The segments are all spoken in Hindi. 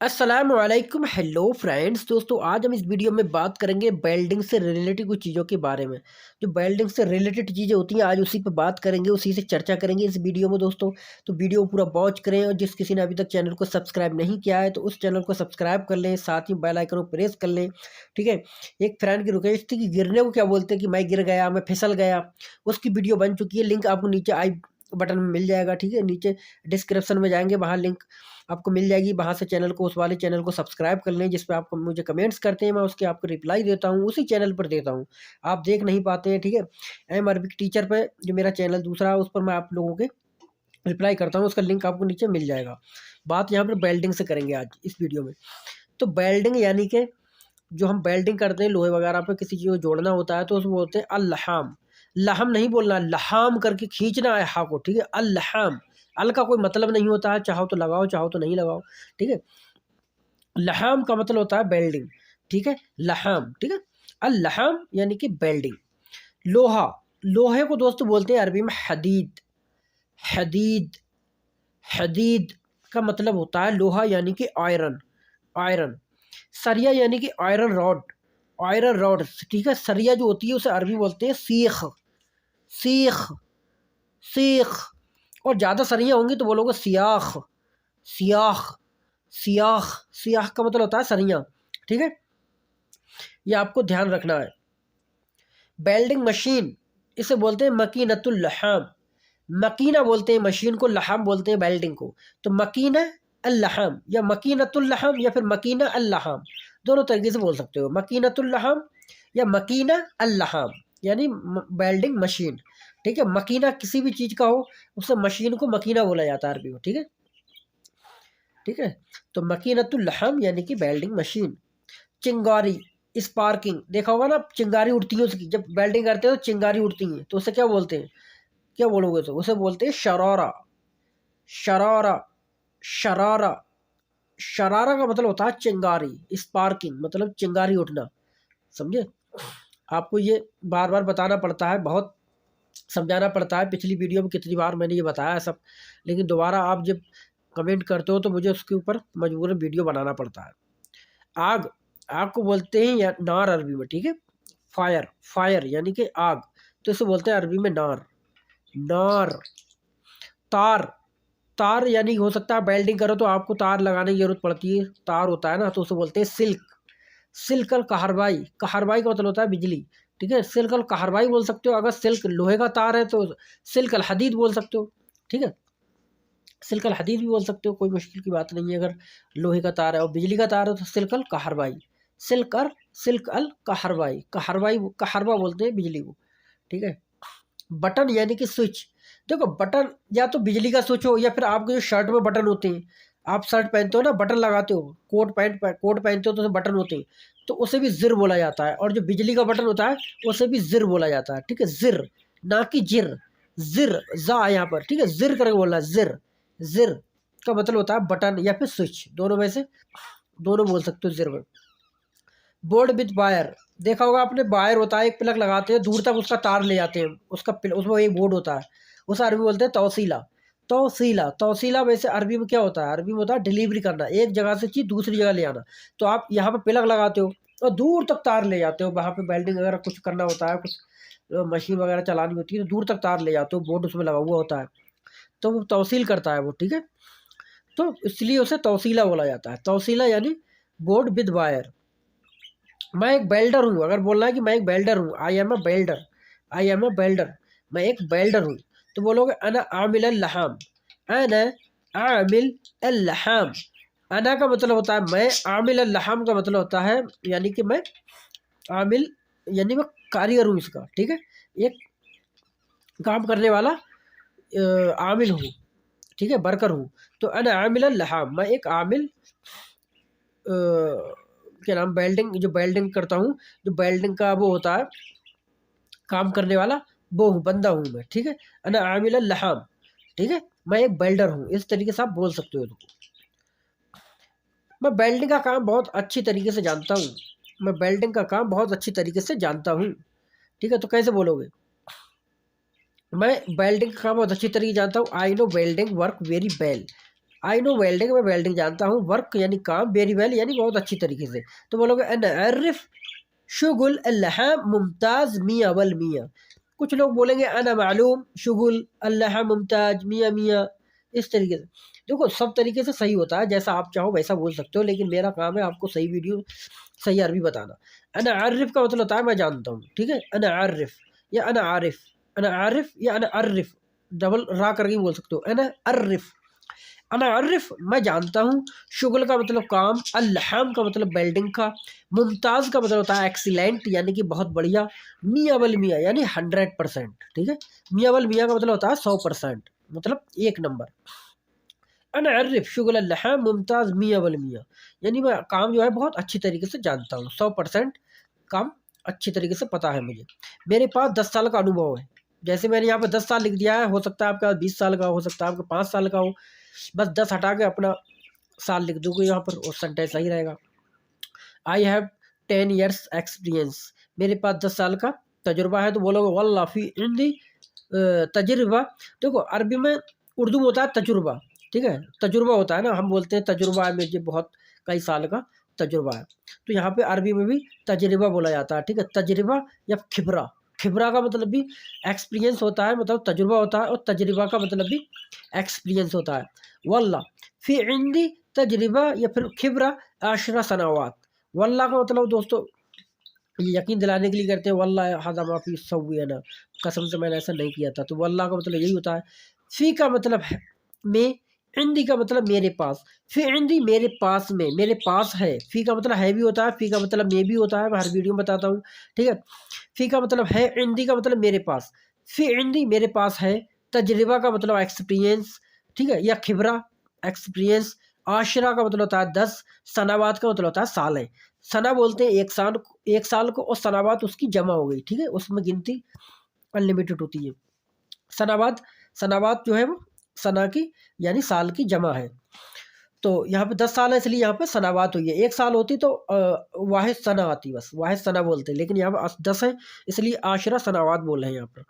अस्सलामुअलैकुम हेलो फ्रेंड्स। दोस्तों आज हम इस वीडियो में बात करेंगे वेल्डिंग से रिलेटेड कुछ चीज़ों के बारे में। जो वेल्डिंग से रिलेटेड चीज़ें होती हैं आज उसी पे बात करेंगे, उसी से चर्चा करेंगे इस वीडियो में दोस्तों। तो वीडियो पूरा वॉच करें और जिस किसी ने अभी तक चैनल को सब्सक्राइब नहीं किया है तो उस चैनल को सब्सक्राइब कर लें, साथ ही बेल आइकन को प्रेस कर लें। ठीक है। एक फ्रेंड की रिक्वेस्ट थी कि गिरने को क्या बोलते हैं, कि मैं गिर गया, मैं फिसल गया, उसकी वीडियो बन चुकी है। लिंक आपको नीचे आई बटन में मिल जाएगा। ठीक है, नीचे डिस्क्रिप्शन में जाएंगे, वहाँ लिंक आपको मिल जाएगी। वहाँ से चैनल को, उस वाले चैनल को सब्सक्राइब कर लें जिस पे आपको मुझे कमेंट्स करते हैं, मैं उसके आपको रिप्लाई देता हूँ, उसी चैनल पर देता हूँ। आप देख नहीं पाते हैं। ठीक है। एम अरबिक टीचर पे जो मेरा चैनल दूसरा है उस पर मैं आप लोगों के रिप्लाई करता हूँ, उसका लिंक आपको नीचे मिल जाएगा। बात यहाँ पर वेल्डिंग से करेंगे आज इस वीडियो में। तो वेल्डिंग यानी कि जो हम वेल्डिंग करते हैं लोहे वगैरह पे किसी चीज़ को जोड़ना होता है तो उसको बोलते हैं अल्लहाम। लहम नहीं बोलना, लहाम करके खींचना है हा को। ठीक है, अल्लहाम। अल का कोई मतलब नहीं होता है, चाहो तो लगाओ चाहो तो नहीं लगाओ। ठीक है। लहाम का मतलब होता है वेल्डिंग। ठीक है, लहाम। ठीक है, अल्लहाम यानी कि वेल्डिंग। लोहा, लोहे को दोस्तों बोलते हैं अरबी में हदीद। हदीद, हदीद का मतलब होता है लोहा यानी कि आयरन। आयरन। सरिया यानी कि आयरन रॉड। Iron rod. ठीक है, सरिया जो होती है उसे अरबी बोलते हैं सीख। सीख, सीख। और ज़्यादा सरियाँ होंगी तो बोलोगे सियाख। सियाख, सियाख। सियाख का मतलब होता है सरियाँ। ठीक है, ये आपको ध्यान रखना है। वेल्डिंग मशीन, इसे बोलते हैं मकीनतुल लहाम। मकीना बोलते हैं मशीन को, लहाम बोलते हैं वेल्डिंग को। तो मकीना अल्लहाम या मकीनतुल लहाम या फिर मकीना अल्लहाम, दोनों तरीके से बोल सकते हो। मकीनतुल लहाम या मकीना अल्लहाम यानी वेल्डिंग मशीन। ठीक है, मकीना किसी भी चीज़ का हो उसे मशीन को मकीना बोला जाता है अरबी में। ठीक है, ठीक है। तो मकीनतुल लहाम यानी कि वेल्डिंग मशीन। चिंगारी, स्पार्किंग, देखा होगा ना, चिंगारी उड़ती है उसकी, जब वेल्डिंग करते हो तो चिंगारी उड़ती है, तो उसे क्या बोलते हैं, क्या बोलोगे, तो उसे बोलते हैं शरारा। शरारा, शरारा। शरारा का मतलब होता है चिंगारी, स्पार्किंग मतलब चिंगारी उठना। समझे। आपको ये बार बार बताना पड़ता है, बहुत समझाना पड़ता है। पिछली वीडियो में कितनी बार मैंने ये बताया है सब, लेकिन दोबारा आप जब कमेंट करते हो तो मुझे उसके ऊपर मजबूरन वीडियो बनाना पड़ता है। आग, आग को बोलते हैं या नार अरबी में। ठीक है, फायर, फायर यानी कि आग, तो इसे बोलते हैं अरबी में नार। नार। तार, तार यानी हो सकता है वेल्डिंग करो तो आपको तार लगाने की जरूरत पड़ती है, तार होता है ना, तो उसे बोलते हैं सिल्क। सिल्क अल कहरबाई, कहरबाई का मतलब होता है बिजली। ठीक है, सिल्क अल कहरबाई बोल सकते हो। अगर सिल्क लोहे का तार है तो सिल्क अल हदीद बोल सकते हो। ठीक है, सिल्क अल हदीद भी बोल सकते हो, कोई मुश्किल की बात नहीं है। अगर लोहे का तार है और बिजली का तार है तो सिल्क अल कहरबाई। सिल्क अल कहरबाई, कहरबाई, कहरबा बोलते हैं बिजली को। ठीक है। बटन यानी कि स्विच। देखो बटन या तो बिजली का स्विच हो या फिर आपके जो शर्ट में बटन होते हैं, आप शर्ट पहनते हो ना, बटन लगाते हो, कोट पहनते हो तो उसमें बटन होते हैं, तो उसे भी जिर बोला जाता है। और जो बिजली का बटन होता है उसे भी जिर बोला जाता है। ठीक है, जिर, ना कि जिर। जिर, जा है यहाँ पर। ठीक है, जिर करके बोलना है, जिर। जिर का मतलब होता है बटन या फिर स्विच, दोनों में से दोनों बोल सकते हो जिर में। बोर्ड विद वायर, देखा होगा आपने, वायर होता है, एक प्लग लगाते हैं, दूर तक उसका तार ले जाते हैं, उसमें एक बोर्ड होता है, उसे अरबी में बोलते हैं तौसीला। तौसीला, तौसीला वैसे अरबी में क्या होता है, अरबी में होता है डिलीवरी करना, एक जगह से चीज़ दूसरी जगह ले आना। तो आप यहाँ पे प्लग लगाते हो और दूर तक तार ले जाते हो, वहाँ पे वेल्डिंग अगर कुछ करना होता है, कुछ मशीन वगैरह चलानी होती है तो दूर तक तार ले जाते हो, बोर्ड उसमें लगा हुआ होता है, तो वो तौसील करता है वो। ठीक है, तो इसलिए उसे तौसीला बोला जाता है। तौसीला यानी बोर्ड विद वायर। मैं एक बेल्डर हूँ, अगर बोलना है कि मैं एक बेल्डर हूँ, I am a welder, I am a welder, मैं एक बेल्डर हूँ, तो बोलोगे अना आमिल लहाम। अना आमिल लहाम। अना का मतलब होता है मैं, आमिल लहाम का मतलब होता है यानी कि मैं आमिल यानी मैं कारीगर हूँ इसका। ठीक है, एक काम करने वाला आमिल हूँ। ठीक है, वर्कर हूँ। तो अना आमिल लहाम, मैं एक आमिल क्या नाम, वेल्डिंग, जो वेल्डिंग करता हूँ, जो वेल्डिंग का वो होता है काम करने वाला, वो हूँ, बंदा हूँ मैं। ठीक है, अना आमिल लहाम। ठीक है, मैं एक वेल्डर हूँ, इस तरीके से आप बोल सकते हो इसको। मैं वेल्डिंग का काम बहुत अच्छी तरीके से जानता हूँ, मैं वेल्डिंग का काम बहुत अच्छी तरीके से जानता हूँ। ठीक है, तो कैसे बोलोगे, मैं वेल्डिंग का काम बहुत अच्छी तरीके से जानता हूँ, I know welding work very well. I know welding, मैं वेल्डिंग जानता हूँ। वर्क यानी काम, वेरी वेल यानी बहुत अच्छी तरीके से। तो बोलोगे अन आरिफ शुगुल अल्लाह मुमताज मियाँ वल मियाँ। कुछ लोग बोलेंगे अना मालूम शुगुल अल्लाह मुमताज मियाँ मियाँ, इस तरीके से। देखो सब तरीके से सही होता है, जैसा आप चाहो वैसा बोल सकते हो, लेकिन मेरा काम है आपको सही वीडियो सही अरबी बताना। अना आरिफ का मतलब होता है मैं जानता हूँ, ठीक है। अना आरिफ या अना आरिफ, अना आरिफ या अना अर्रिफ, डबल रा करके बोल सकते हो, अना अर्रिफ। अना अर्रिफ मैं जानता हूँ, शुगल का मतलब काम, अल्हम का मतलब वेल्डिंग का, मुमताज़ का मतलब होता है एक्सीलेंट यानी कि बहुत बढ़िया, मियाँ वल मियाँ यानी 100%, ठीक है। मियाँ वल मियाँ का मतलब होता है 100%, मतलब एक नंबर। अना अर्रिफ शुगल अल्हम मुमताज़ मियाँ वल मियाँ यानी मैं काम जो है बहुत अच्छी तरीके से जानता हूँ, 100% काम अच्छी तरीके से पता है मुझे। मेरे पास 10 साल का अनुभव है। जैसे मैंने यहाँ पे 10 साल लिख दिया है, हो सकता है आपका 20 साल का हो सकता है आपका 5 साल का हो। बस 10 हटा के अपना साल लिख दोगे यहाँ पर और सेंटेंस सही रहेगा। आई हैव 10 ईयर्स एक्सपीरियंस, मेरे पास 10 साल का तजुर्बा है। तो बोलोगे वल्लाह फी इंदी तजुर्बा। देखो अरबी में, उर्दू में होता है तजुर्बा, ठीक है। तजुर्बा होता है ना, हम बोलते हैं तजुर्बा है मुझे बहुत कई साल का तजुर्बा है। तो यहाँ पे अरबी में भी तजर्बा बोला जाता है, ठीक है। तजर्बा या खिबरा, खिबरा का मतलब भी एक्सपीरियंस होता है, मतलब तजुर्बा होता है, और तजर्बा का मतलब भी एक्सपीरियंस होता है। वल्ला फी इंदी तजर्बा या फिर खिबरा आशरा सनावात। वल्ला का मतलब दोस्तों ये यकीन दिलाने के लिए करते हैं, वल्ला हाजा माफी सवी है ना, कसम से मैंने ऐसा नहीं किया था। तो वल्ला का मतलब यही होता है। फी का मतलब है में, इंदी का मतलब मेरे पास, फी इंदी मेरे पास में, मेरे पास है। फी का मतलब है भी होता है, फी का मतलब में भी होता है, मैं हर वीडियो में बताता हूँ, ठीक है। फी का मतलब है, इंदी का मतलब मेरे पास, फी इंदी मेरे पास है। तजर्बा का मतलब एक्सपीरियंस, ठीक है, या खिबरा एक्सपीरियंस। आशरा का मतलब होता है 10, सनावात का मतलब होता है साल है। सना बोलते हैं एक साल, एक साल को, और सनावात उसकी जमा हो गई, ठीक है, उसमें गिनती अनलिमिटेड होती है। सनावात, सनावात जो है वो सना की यानी साल की जमा है। तो यहाँ पे 10 साल है इसलिए यहाँ पे सनावात हुई है। एक साल होती तो वाहिद सना आती, बस वाहिद सना बोलते हैं, लेकिन यहाँ पे 10 है इसलिए आशरा सनावात बोल रहे हैं यहाँ पर।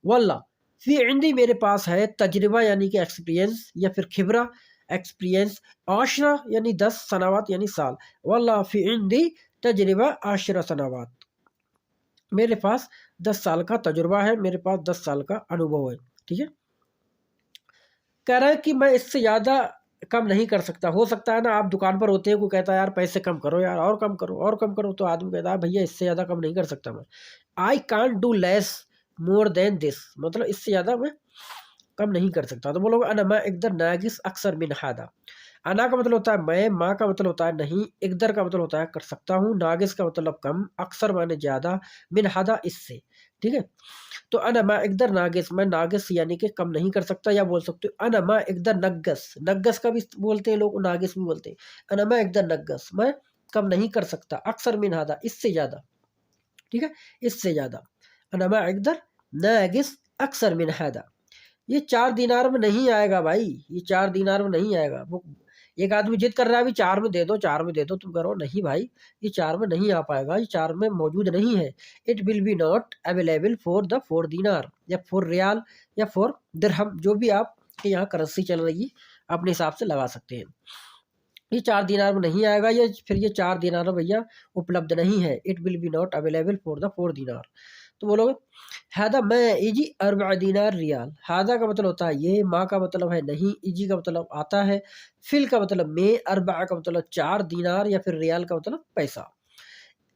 वल्ला फी इंदी मेरे पास है, तजर्बा यानी कि एक्सपीरियंस या फिर खिबरा एक्सपीरियंस, आशरा यानी 10, सनावात यानी साल। वल्ला फी इंदी तजर्बा आशरा सनावात, मेरे पास 10 साल का तजुर्बा है, मेरे पास 10 साल का अनुभव है, ठीक है। कह रहा है कि मैं इससे ज़्यादा कम नहीं कर सकता। हो सकता है ना आप दुकान पर होते हैं, कोई कहता है यार पैसे कम करो यार, और कम करो और कम करो, तो आदमी कहता है भैया इससे ज़्यादा कम नहीं कर सकता मैं। I can't do less more than this, मतलब इससे ज़्यादा मैं कम नहीं कर सकता। तो बोलोगे अना मैं इकदर नागिस अक्सर मिन हादा। अना का मतलब होता है मैं, माँ का मतलब होता है नहीं, इकदर का मतलब होता है कर सकता हूँ, नागिस का मतलब कम, अक्सर माने ज़्यादा, मिन हादा इससे, ठीक है। तो अना मा इकदर नागिस, मैं नागिस यानी कि कम नहीं कर सकता, या बोल सकते हो अना मा इकदर नग्गस, नग्गस का भी बोलते हैं लोग, नागिस भी बोलते हैं। अना मा इकदर नग्गस, मैं कम नहीं कर सकता, अक्सर मिन हादा इससे ज़्यादा, ठीक है, इससे ज़्यादा। अना मा इकदर नागिस अक्सर मिन हादा। ये 4 दीनार में नहीं आएगा भाई, ये 4 दीनार में नहीं आएगा। वो एक आदमी जिद कर रहा है अभी 4 में दे दो, 4 में दे दो, तुम करो नहीं भाई, ये 4 में नहीं आ पाएगा, ये 4 में मौजूद नहीं है। It will be not available for the 4 दीनार या 4 रियाल या 4 दिरहम, जो भी आपके यहाँ करेंसी चल रही है अपने हिसाब से लगा सकते हैं। ये 4 दीनार में नहीं आएगा, ये फिर ये 4 दीनार भैया उपलब्ध नहीं है। It will be not available for the 4 दीनार। तो बोलोगे हादा मैं इजी अरबा दीनार रियाल। हादा का मतलब होता है ये, माँ का मतलब है नहीं, इजी का मतलब आता है, फिल का मतलब में, अरबा का मतलब 4 दीनार या फिर रियाल का मतलब पैसा।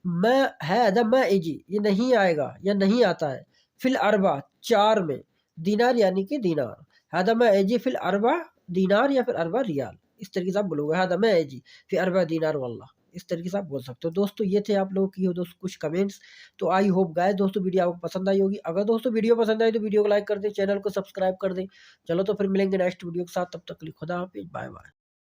मैं है अदब मैं इजी, ये नहीं आएगा या नहीं आता है, फिल अरबा 4 में, दीनार यानी कि दीनार। हादा मैं इजी फिल अरबा दीनार या फिर अरबा रियाल, इस तरीके से आप बोलोगे हादा मैं इजी फिर अरबा दीनार वल्लाह, इस तरीके से आप बोल सकते हो। दोस्तों ये थे आप लोगों की हो दोस्तों कुछ कमेंट्स। तो आई होप गाइस दोस्तों वीडियो आपको पसंद आई होगी। अगर दोस्तों वीडियो पसंद आई तो वीडियो को लाइक कर दें, चैनल को सब्सक्राइब कर दें। चलो तो फिर मिलेंगे नेक्स्ट वीडियो के साथ, तब तक के लिए खुदा हाफिज, बाय बाय।